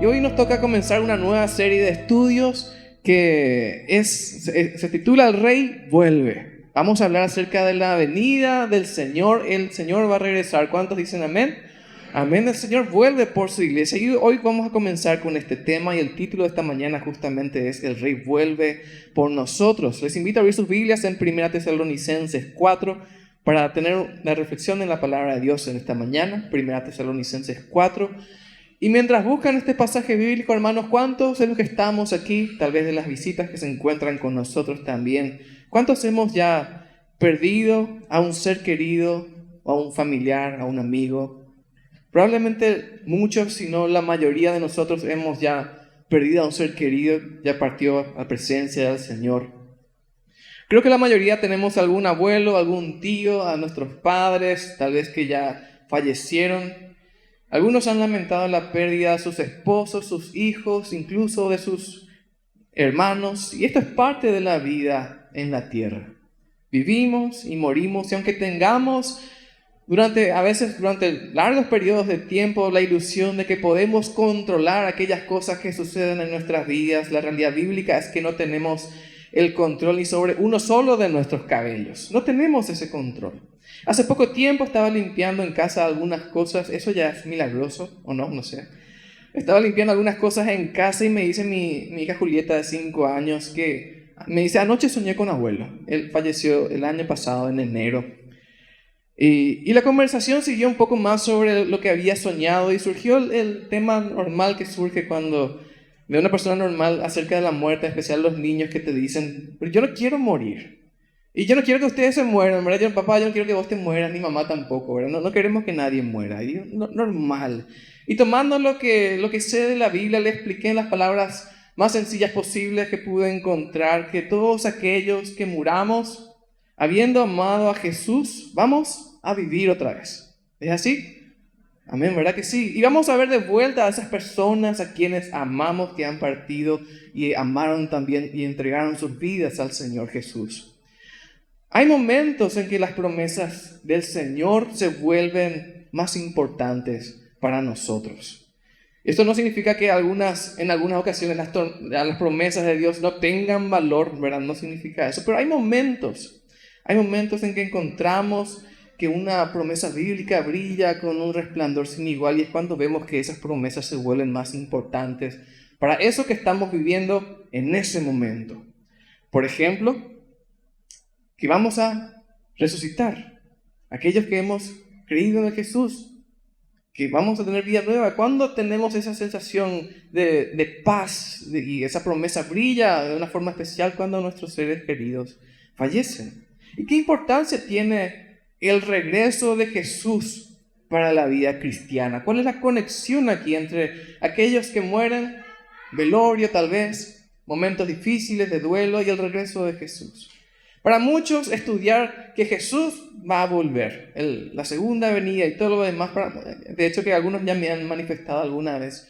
Y hoy nos toca comenzar una nueva serie de estudios que se titula El Rey Vuelve. Vamos a hablar acerca de la venida del Señor. El Señor va a regresar. ¿Cuántos dicen amén? Amén. El Señor vuelve por su iglesia. Y hoy vamos a comenzar con este tema, y el título de esta mañana justamente es El Rey vuelve por nosotros. Les invito a abrir sus Biblias en 1 Tesalonicenses 4 para tener la reflexión en la palabra de Dios en esta mañana. 1 Tesalonicenses 4. Y mientras buscan este pasaje bíblico, hermanos, ¿cuántos de los que estamos aquí, tal vez de las visitas que se encuentran con nosotros también, cuántos hemos ya perdido a un ser querido, a un familiar, a un amigo? Probablemente muchos, si no la mayoría de nosotros, hemos ya perdido a un ser querido, ya partió a presencia del Señor. Creo que la mayoría tenemos algún abuelo, algún tío, a nuestros padres, tal vez que ya fallecieron. Algunos han lamentado la pérdida de sus esposos, sus hijos, incluso de sus hermanos. Y esto es parte de la vida en la tierra. Vivimos y morimos, y aunque tengamos a veces durante largos periodos de tiempo la ilusión de que podemos controlar aquellas cosas que suceden en nuestras vidas, la realidad bíblica es que no tenemos el control ni sobre uno solo de nuestros cabellos. No tenemos ese control. Hace poco tiempo estaba limpiando en casa algunas cosas. Eso ya es milagroso, ¿o no? No sé. Estaba limpiando algunas cosas en casa y me dice mi hija Julieta de 5 años que... Me dice, anoche soñé con abuelo. Él falleció el año pasado, en enero. Y la conversación siguió un poco más sobre lo que había soñado, y surgió el tema normal que surge cuando de una persona normal acerca de la muerte, en especial los niños que te dicen, pero yo no quiero morir. Y yo no quiero que ustedes se mueran, ¿verdad? Papá, yo no quiero que vos te mueras, ni mamá tampoco, ¿verdad? No queremos que nadie muera. Y yo, normal. Y tomando lo que sé de la Biblia, le expliqué en las palabras más sencillas posibles que pude encontrar, que todos aquellos que muramos, habiendo amado a Jesús, vamos a vivir otra vez. ¿Es así? Amén, ¿verdad que sí? Y vamos a ver de vuelta a esas personas a quienes amamos, que han partido y amaron también y entregaron sus vidas al Señor Jesús. Hay momentos en que las promesas del Señor se vuelven más importantes para nosotros. Esto no significa que en algunas ocasiones las promesas de Dios no tengan valor, ¿verdad? No significa eso, pero hay momentos en que encontramos que una promesa bíblica brilla con un resplandor sin igual, y es cuando vemos que esas promesas se vuelven más importantes para eso que estamos viviendo en ese momento. Por ejemplo, que vamos a resucitar. Aquellos que hemos creído en Jesús, que vamos a tener vida nueva. ¿Cuándo tenemos esa sensación de paz y esa promesa brilla de una forma especial? Cuando nuestros seres queridos fallecen. ¿Y qué importancia tiene el regreso de Jesús para la vida cristiana? ¿Cuál es la conexión aquí entre aquellos que mueren, velorio tal vez, momentos difíciles de duelo, y el regreso de Jesús? Para muchos, estudiar que Jesús va a volver, la segunda venida y todo lo demás, de hecho que algunos ya me han manifestado alguna vez,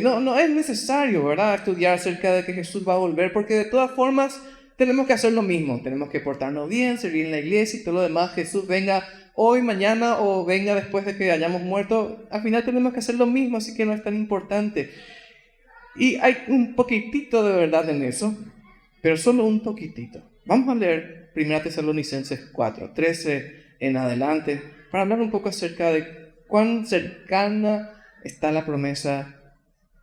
no es necesario, ¿verdad?, estudiar acerca de que Jesús va a volver, porque de todas formas tenemos que hacer lo mismo, tenemos que portarnos bien, servir en la iglesia y todo lo demás. Jesús venga hoy, mañana o venga después de que hayamos muerto, al final tenemos que hacer lo mismo, así que no es tan importante. Y hay un poquitito de verdad en eso, pero solo un poquitito. Vamos a leer 1 Tesalonicenses 4, 13 en adelante, para hablar un poco acerca de cuán cercana está la promesa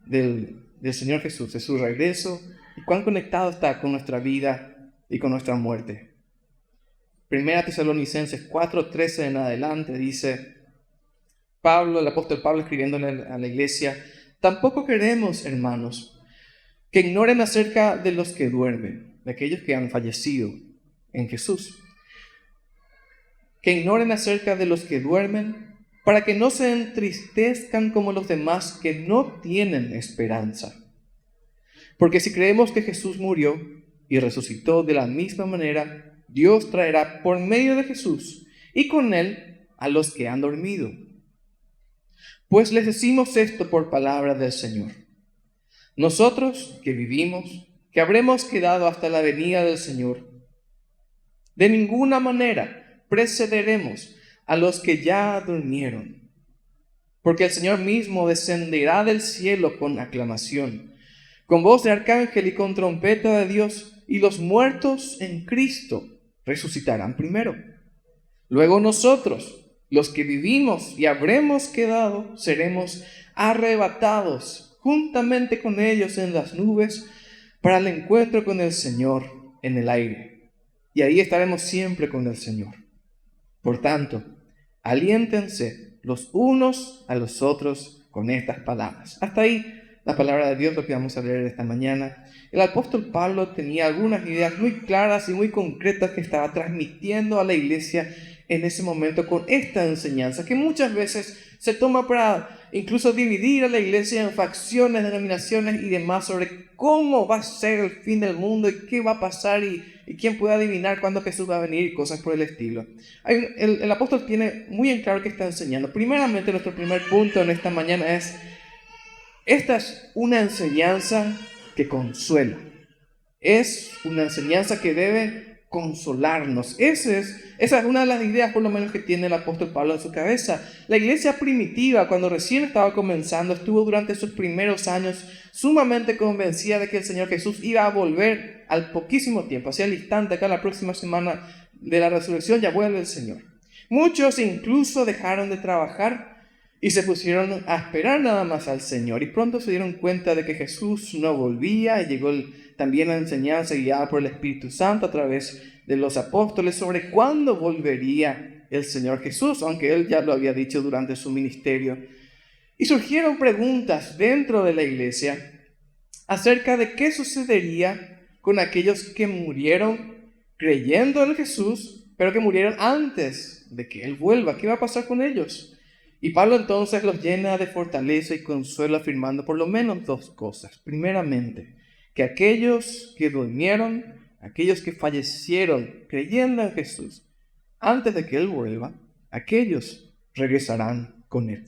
del Señor Jesús, de su regreso, y cuán conectado está con nuestra vida y con nuestra muerte. 1 Tesalonicenses 4, 13 en adelante dice Pablo, el apóstol Pablo, escribiéndole a la iglesia: tampoco queremos, hermanos, que ignoren acerca de los que duermen, de aquellos que han fallecido en Jesús. Que ignoren acerca de los que duermen, para que no se entristezcan como los demás que no tienen esperanza. Porque si creemos que Jesús murió y resucitó de la misma manera, Dios traerá por medio de Jesús y con él a los que han dormido. Pues les decimos esto por palabra del Señor: nosotros que vivimos, que habremos quedado hasta la venida del Señor, de ninguna manera precederemos a los que ya durmieron. porque el Señor mismo descenderá del cielo con aclamación, con voz de arcángel y con trompeta de Dios, y los muertos en Cristo resucitarán primero. Luego nosotros, los que vivimos y habremos quedado, seremos arrebatados juntamente con ellos en las nubes para el encuentro con el Señor en el aire. Y ahí estaremos siempre con el Señor. Por tanto, aliéntense los unos a los otros con estas palabras. Hasta ahí la palabra de Dios, lo que vamos a leer esta mañana. El apóstol Pablo tenía algunas ideas muy claras y muy concretas que estaba transmitiendo a la iglesia en ese momento con esta enseñanza, que muchas veces se toma para incluso dividir a la iglesia en facciones, denominaciones y demás sobre cómo va a ser el fin del mundo y qué va a pasar y quién puede adivinar cuándo Jesús va a venir y cosas por el estilo. El apóstol tiene muy en claro qué está enseñando. Primeramente, nuestro primer punto en esta mañana es: esta es una enseñanza que consuela. Es una enseñanza que debe consolarnos. Esa es una de las ideas, por lo menos, que tiene el apóstol Pablo en su cabeza. La iglesia primitiva, cuando recién estaba comenzando, estuvo durante sus primeros años sumamente convencida de que el Señor Jesús iba a volver al poquísimo tiempo, hacia el instante, acá la próxima semana de la resurrección ya vuelve el Señor. Muchos incluso dejaron de trabajar y se pusieron a esperar nada más al Señor, y pronto se dieron cuenta de que Jesús no volvía, y llegó también la enseñanza guiada por el Espíritu Santo a través de los apóstoles sobre cuándo volvería el Señor Jesús, aunque Él ya lo había dicho durante su ministerio. Y surgieron preguntas dentro de la iglesia acerca de qué sucedería con aquellos que murieron creyendo en Jesús, pero que murieron antes de que Él vuelva. ¿Qué va a pasar con ellos? Y Pablo entonces los llena de fortaleza y consuelo, afirmando por lo menos dos cosas. Primeramente, que aquellos que durmieron, aquellos que fallecieron creyendo en Jesús, antes de que Él vuelva, aquellos regresarán con Él.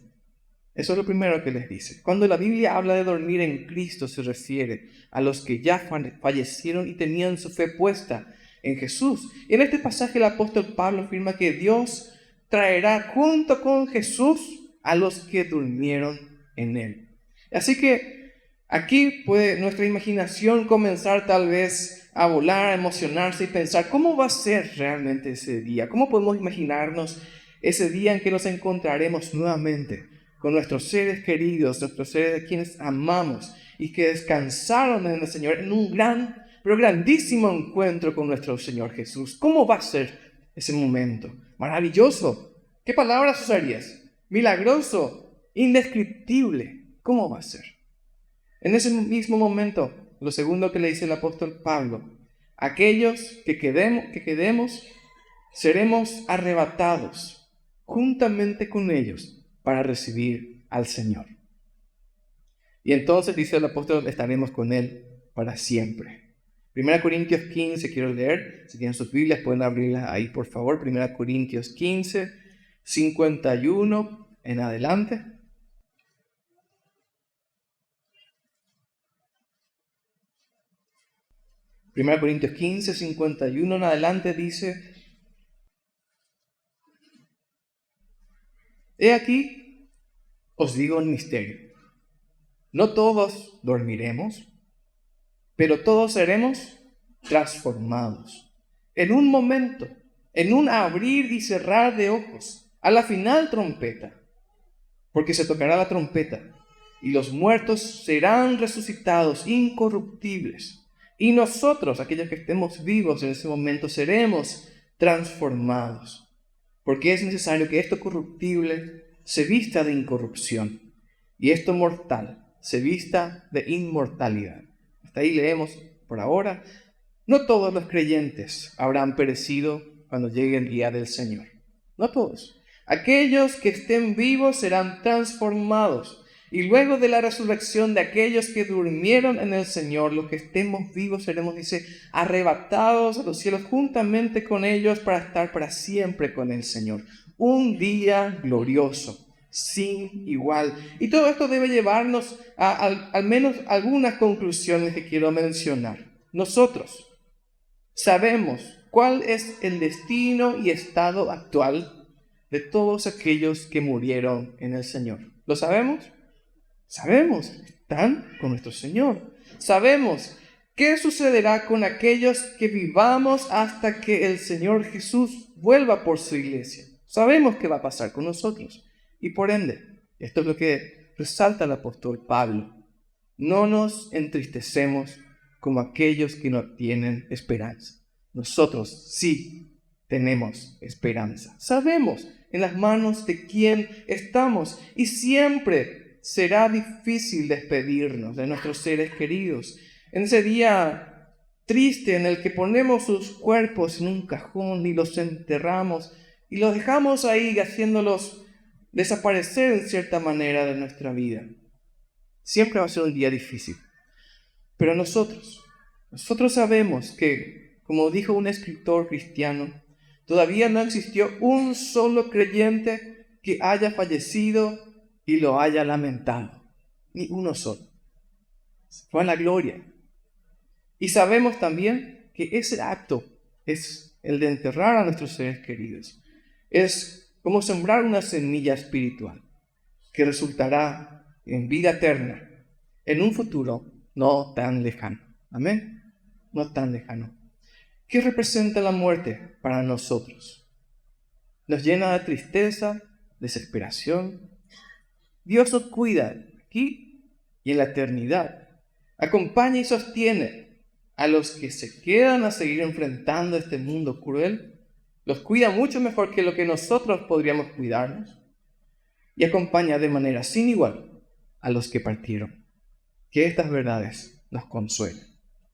Eso es lo primero que les dice. Cuando la Biblia habla de dormir en Cristo, se refiere a los que ya fallecieron y tenían su fe puesta en Jesús. Y en este pasaje el apóstol Pablo afirma que Dios traerá junto con Jesús a los que durmieron en Él. Así que aquí puede nuestra imaginación comenzar tal vez a volar, a emocionarse y pensar: ¿cómo va a ser realmente ese día? ¿Cómo podemos imaginarnos ese día en que nos encontraremos nuevamente con nuestros seres queridos, nuestros seres de quienes amamos y que descansaron en el Señor, en un gran, pero grandísimo encuentro con nuestro Señor Jesús? ¿Cómo va a ser ese momento? Maravilloso. ¿Qué palabras usarías? Milagroso, indescriptible. ¿Cómo va a ser? En ese mismo momento, lo segundo que le dice el apóstol Pablo: aquellos que quedemos seremos arrebatados juntamente con ellos para recibir al Señor. Y entonces, dice el apóstol, estaremos con Él para siempre. 1 Corintios 15, quiero leer. Si tienen sus Biblias, pueden abrirlas ahí, por favor. 1 Corintios 15, 51 en adelante. Primera Corintios 15, 51 en adelante dice: he aquí, os digo un misterio. No todos dormiremos, pero todos seremos transformados. En un momento, en un abrir y cerrar de ojos, a la final trompeta. Porque se tocará la trompeta, y los muertos serán resucitados incorruptibles. Y nosotros, aquellos que estemos vivos en ese momento, seremos transformados. Porque es necesario que esto corruptible se vista de incorrupción, y esto mortal se vista de inmortalidad. Hasta ahí leemos por ahora. No todos los creyentes habrán perecido cuando llegue el día del Señor. No todos. Aquellos que estén vivos serán transformados. Y luego de la resurrección de aquellos que durmieron en el Señor, los que estemos vivos seremos, dice, arrebatados a los cielos juntamente con ellos para estar para siempre con el Señor. Un día glorioso, sin igual. Y todo esto debe llevarnos a al menos algunas conclusiones que quiero mencionar. Nosotros sabemos cuál es el destino y estado actual de todos aquellos que murieron en el Señor. ¿Lo sabemos? Sabemos, están con nuestro Señor. Sabemos qué sucederá con aquellos que vivamos hasta que el Señor Jesús vuelva por su iglesia. Sabemos qué va a pasar con nosotros. Y por ende, esto es lo que resalta el apóstol Pablo. No nos entristecemos como aquellos que no tienen esperanza. Nosotros sí tenemos esperanza. Sabemos en las manos de quién estamos y siempre será difícil despedirnos de nuestros seres queridos. En ese día triste en el que ponemos sus cuerpos en un cajón y los enterramos y los dejamos ahí haciéndolos desaparecer en cierta manera de nuestra vida. Siempre va a ser un día difícil. Pero nosotros sabemos que, como dijo un escritor cristiano, todavía no existió un solo creyente que haya fallecido y lo haya lamentado. Ni uno solo. Fue en la gloria. Y sabemos también que ese acto es el de enterrar a nuestros seres queridos. Es como sembrar una semilla espiritual que resultará en vida eterna en un futuro no tan lejano. Amén. No tan lejano. ¿Qué representa la muerte para nosotros? Nos llena de tristeza, desesperación. Dios nos cuida aquí y en la eternidad. Acompaña y sostiene a los que se quedan a seguir enfrentando este mundo cruel. Los cuida mucho mejor que lo que nosotros podríamos cuidarnos. Y acompaña de manera sin igual a los que partieron. Que estas verdades nos consuelen.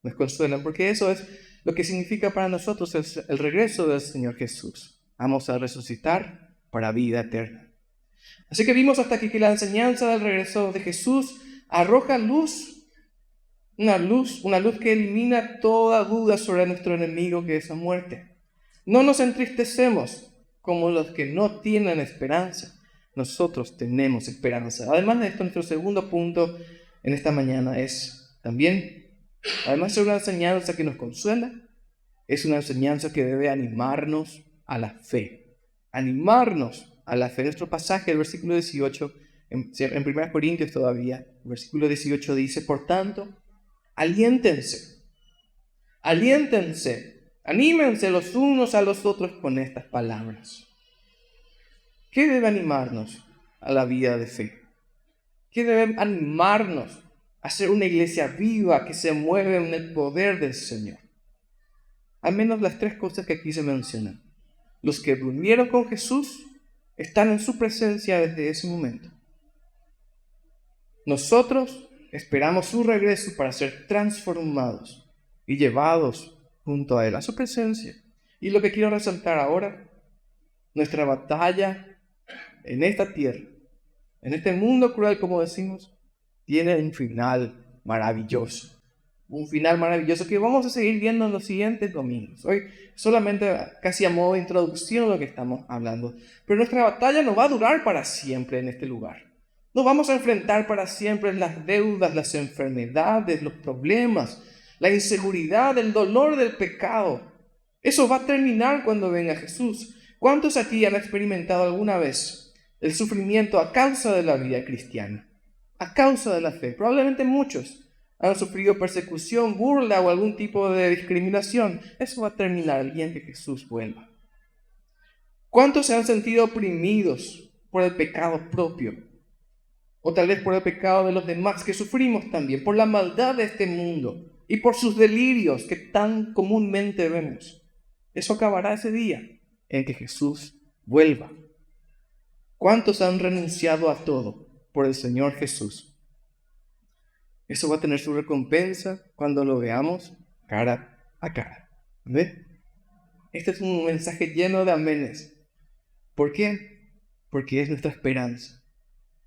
Nos consuelan porque eso es lo que significa para nosotros el regreso del Señor Jesús. Vamos a resucitar para vida eterna. Así que vimos hasta aquí que la enseñanza del regreso de Jesús arroja una luz que elimina toda duda sobre nuestro enemigo, que es la muerte. No nos entristecemos como los que no tienen esperanza. Nosotros tenemos esperanza. Además de esto, nuestro segundo punto en esta mañana es también, además de una enseñanza que nos consuela, es una enseñanza que debe animarnos a la fe. Animarnos a la fe. Nuestro pasaje, el versículo 18, en 1 Corintios todavía, el versículo 18 dice: por tanto, aliéntense, anímense los unos a los otros con estas palabras. ¿Qué debe animarnos a la vida de fe? ¿Qué debe animarnos a ser una iglesia viva que se mueve en el poder del Señor? Al menos las tres cosas que aquí se mencionan. Los que durmieron con Jesús están en su presencia desde ese momento. Nosotros esperamos su regreso para ser transformados y llevados junto a Él, a su presencia. Y lo que quiero resaltar ahora, nuestra batalla en esta tierra, en este mundo cruel, como decimos, tiene un final maravilloso. Un final maravilloso que vamos a seguir viendo en los siguientes domingos. Hoy solamente casi a modo de introducción lo que estamos hablando. Pero nuestra batalla no va a durar para siempre en este lugar. No vamos a enfrentar para siempre las deudas, las enfermedades, los problemas, la inseguridad, el dolor del pecado. Eso va a terminar cuando venga Jesús. ¿Cuántos aquí han experimentado alguna vez el sufrimiento a causa de la vida cristiana? A causa de la fe. Probablemente muchos han sufrido persecución, burla o algún tipo de discriminación. Eso va a terminar el día en que Jesús vuelva. ¿Cuántos se han sentido oprimidos por el pecado propio? O tal vez por el pecado de los demás, que sufrimos también, por la maldad de este mundo y por sus delirios que tan comúnmente vemos. Eso acabará ese día en que Jesús vuelva. ¿Cuántos han renunciado a todo por el Señor Jesús? Eso va a tener su recompensa cuando lo veamos cara a cara. ¿Ve? Este es un mensaje lleno de amenes. ¿Por qué? Porque es nuestra esperanza.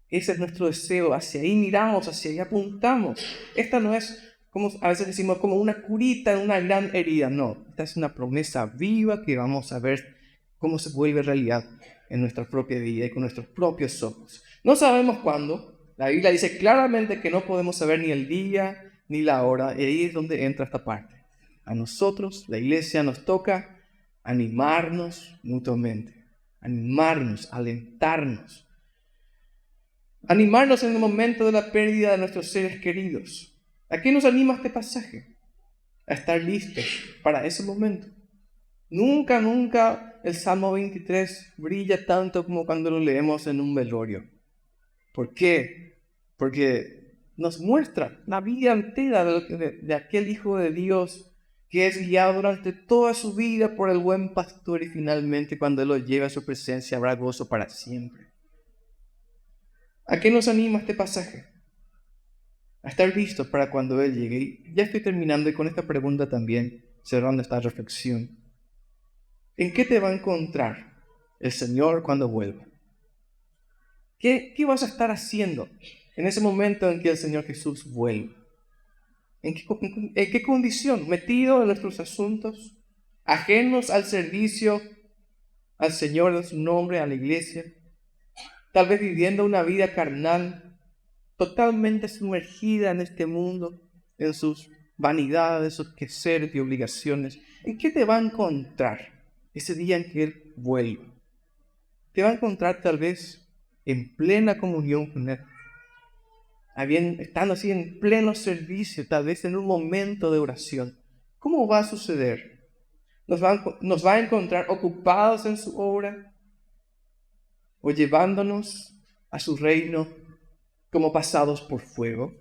Ese es nuestro deseo. Hacia ahí miramos, hacia ahí apuntamos. Esta no es, como a veces decimos, como una curita en una gran herida. No, esta es una promesa viva que vamos a ver cómo se vuelve realidad en nuestra propia vida y con nuestros propios ojos. No sabemos cuándo. La Biblia dice claramente que no podemos saber ni el día ni la hora, y ahí es donde entra esta parte. A nosotros, la iglesia, nos toca animarnos mutuamente, animarnos, alentarnos. Animarnos en el momento de la pérdida de nuestros seres queridos. ¿A qué nos anima este pasaje? A estar listos para ese momento. Nunca, nunca el Salmo 23 brilla tanto como cuando lo leemos en un velorio. ¿Por qué? Porque nos muestra la vida entera de aquel Hijo de Dios que es guiado durante toda su vida por el buen pastor y finalmente cuando Él lo lleva a su presencia habrá gozo para siempre. ¿A qué nos anima este pasaje? A estar listos para cuando Él llegue. Y ya estoy terminando y con esta pregunta también cerrando esta reflexión. ¿En qué te va a encontrar el Señor cuando vuelva? ¿Qué vas a estar haciendo en ese momento en que el Señor Jesús vuelva? ¿En qué condición? ¿Metido en nuestros asuntos? ¿Ajenos al servicio al Señor en su nombre, a la iglesia? Tal vez viviendo una vida carnal, totalmente sumergida en este mundo, en sus vanidades, sus quehaceres y obligaciones. ¿En qué te va a encontrar ese día en que Él vuelva? Te va a encontrar tal vez en plena comunión con Él, estando así en pleno servicio, tal vez en un momento de oración. ¿Cómo va a suceder? ¿Nos va a encontrar ocupados en su obra o llevándonos a su reino como pasados por fuego?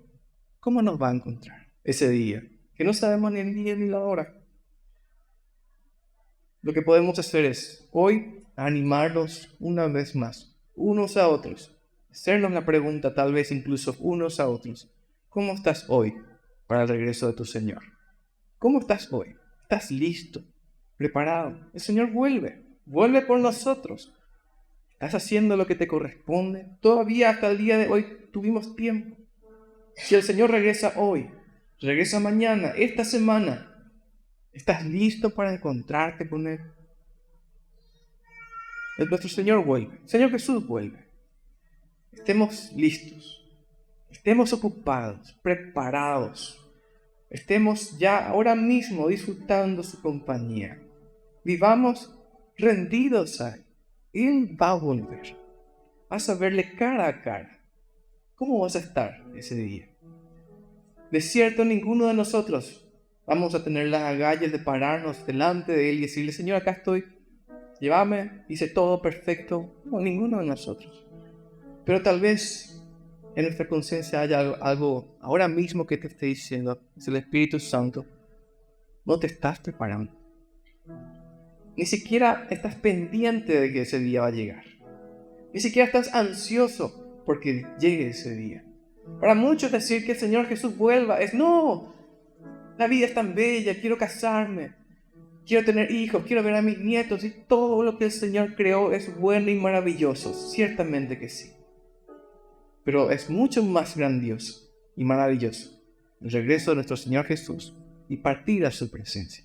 ¿Cómo nos va a encontrar ese día? Que no sabemos ni el día ni la hora. Lo que podemos hacer es hoy animarnos una vez más, unos a otros, hacernos la pregunta tal vez incluso unos a otros. ¿Cómo estás hoy para el regreso de tu Señor? ¿Cómo estás hoy? ¿Estás listo? ¿Preparado? El Señor vuelve por nosotros. ¿Estás haciendo lo que te corresponde? Todavía hasta el día de hoy tuvimos tiempo. Si el Señor regresa hoy, regresa mañana, esta semana, ¿estás listo para encontrarte con Él? Nuestro Señor vuelve. El Señor Jesús vuelve. Estemos listos. Estemos ocupados, preparados. Estemos ya ahora mismo disfrutando su compañía. Vivamos rendidos a Él. Él va a volver. Vas a verle cara a cara. ¿Cómo vas a estar ese día? De cierto, ninguno de nosotros vamos a tener las agallas de pararnos delante de Él y decirle: Señor, acá estoy, llévame, hice todo perfecto. No, ninguno de nosotros. Pero tal vez en nuestra conciencia haya algo ahora mismo que te esté diciendo, es el Espíritu Santo. No te estás preparando. Ni siquiera estás pendiente de que ese día va a llegar. Ni siquiera estás ansioso porque llegue ese día. Para muchos decir que el Señor Jesús vuelva es: no, la vida es tan bella, quiero casarme, quiero tener hijos, quiero ver a mis nietos y todo lo que el Señor creó es bueno y maravilloso. Ciertamente que sí. Pero es mucho más grandioso y maravilloso el regreso de nuestro Señor Jesús y partir a su presencia.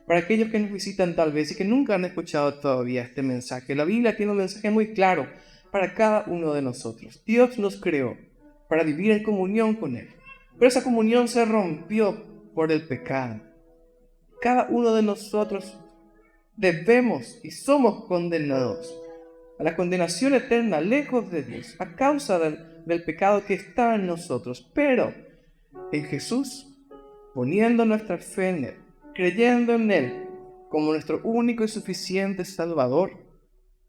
Para aquellos que nos visitan tal vez y que nunca han escuchado todavía este mensaje, la Biblia tiene un mensaje muy claro para cada uno de nosotros. Dios nos creó para vivir en comunión con Él, pero esa comunión se rompió por el pecado. Cada uno de nosotros debemos y somos condenados a la condenación eterna lejos de Dios a causa del pecado que está en nosotros. Pero en Jesús, poniendo nuestra fe en Él, creyendo en Él como nuestro único y suficiente Salvador,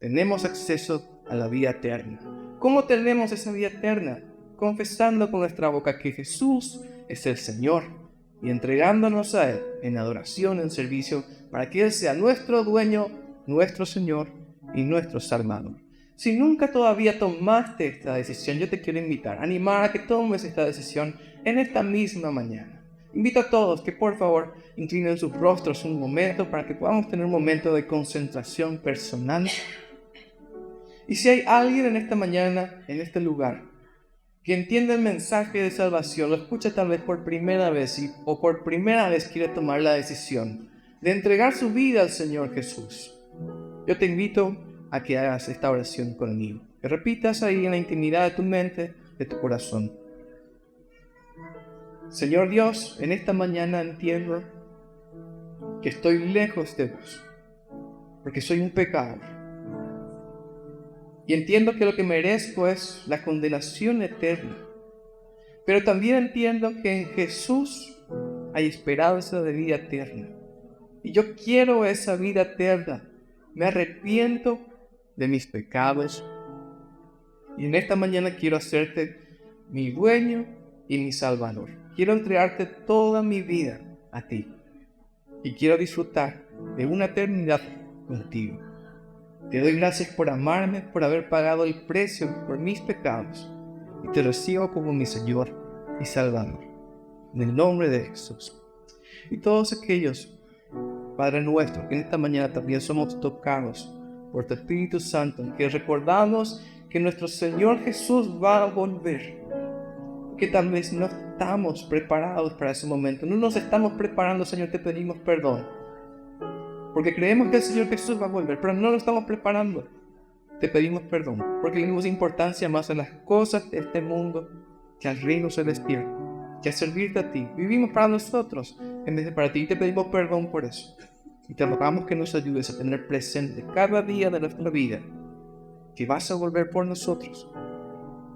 tenemos acceso a la vida eterna. ¿Cómo tenemos esa vida eterna? Confesando con nuestra boca que Jesús es el Señor y entregándonos a Él en adoración, en servicio, para que Él sea nuestro dueño, nuestro Señor y nuestro Salvador. Si nunca todavía tomaste esta decisión, yo te quiero animar a que tomes esta decisión en esta misma mañana. Invito a todos que por favor inclinen sus rostros un momento para que podamos tener un momento de concentración personal. Y si hay alguien en esta mañana, en este lugar, que entiende el mensaje de salvación, lo escucha tal vez por primera vez o por primera vez quiere tomar la decisión de entregar su vida al Señor Jesús, yo te invito a que hagas esta oración conmigo, que repitas ahí en la intimidad de tu mente, de tu corazón. Señor Dios, en esta mañana entiendo que estoy lejos de vos, porque soy un pecador. Y entiendo que lo que merezco es la condenación eterna. Pero también entiendo que en Jesús hay esperanza de vida eterna. Y yo quiero esa vida eterna. Me arrepiento de mis pecados. Y en esta mañana quiero hacerte mi dueño y mi salvador. Quiero entregarte toda mi vida a ti. Y quiero disfrutar de una eternidad contigo. Te doy gracias por amarme, por haber pagado el precio por mis pecados. Y te recibo como mi Señor y Salvador. En el nombre de Jesús. Y todos aquellos, Padre nuestro, que en esta mañana también somos tocados por tu Espíritu Santo, que recordamos que nuestro Señor Jesús va a volver, que tal vez no estamos preparados para ese momento, no nos estamos preparando, Señor, te pedimos perdón, porque creemos que el Señor Jesús va a volver, pero no lo estamos preparando. Te pedimos perdón, porque le dimos importancia más a las cosas de este mundo que al reino celestial, que a servirte a ti. Vivimos para nosotros en vez de para ti, y te pedimos perdón por eso. Y te rogamos que nos ayudes a tener presente cada día de nuestra vida que vas a volver por nosotros.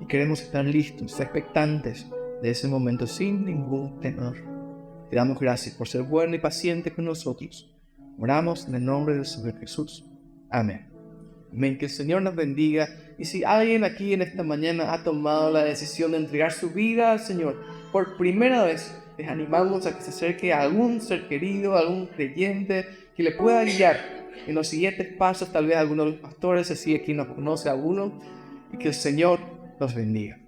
Y queremos estar listos, expectantes de ese momento sin ningún temor. Te damos gracias por ser bueno y paciente con nosotros. Oramos en el nombre del Señor Jesús. Amén. Amén. Que el Señor nos bendiga. Y si alguien aquí en esta mañana ha tomado la decisión de entregar su vida al Señor por primera vez, les animamos a que se acerque a algún ser querido, a algún creyente que le pueda guiar en los siguientes pasos. Tal vez alguno de los pastores, así aquí nos conoce a uno, y que el Señor los bendiga.